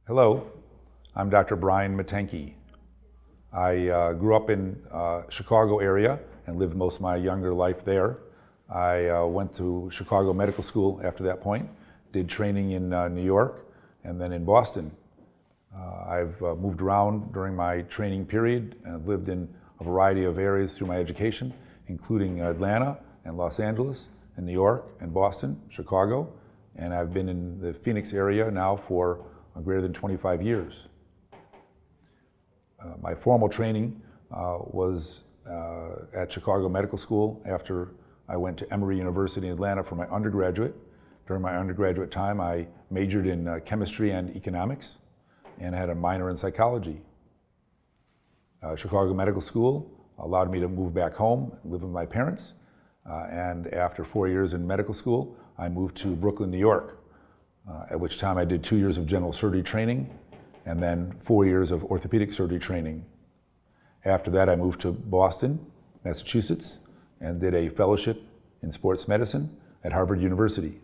Hello, I'm Dr. Bryan Matanky. I grew up in Chicago area and lived most of my younger life there. I went to Chicago Medical School after that point, did training in New York and then in Boston. I've moved around during my training period and lived in a variety of areas through my education, including Atlanta and Los Angeles and New York and Boston, Chicago, and I've been in the Phoenix area now for greater than 25 years. My formal training was at Chicago Medical School after I went to Emory University in Atlanta for my undergraduate. During my undergraduate time, I majored in chemistry and economics and had a minor in psychology. Chicago Medical School allowed me to move back home and live with my parents. And after 4 years in medical school, I moved to Brooklyn, New York, at which time I did 2 years of general surgery training and then 4 years of orthopedic surgery training. After that, I moved to Boston, Massachusetts, and did a fellowship in sports medicine at Harvard University.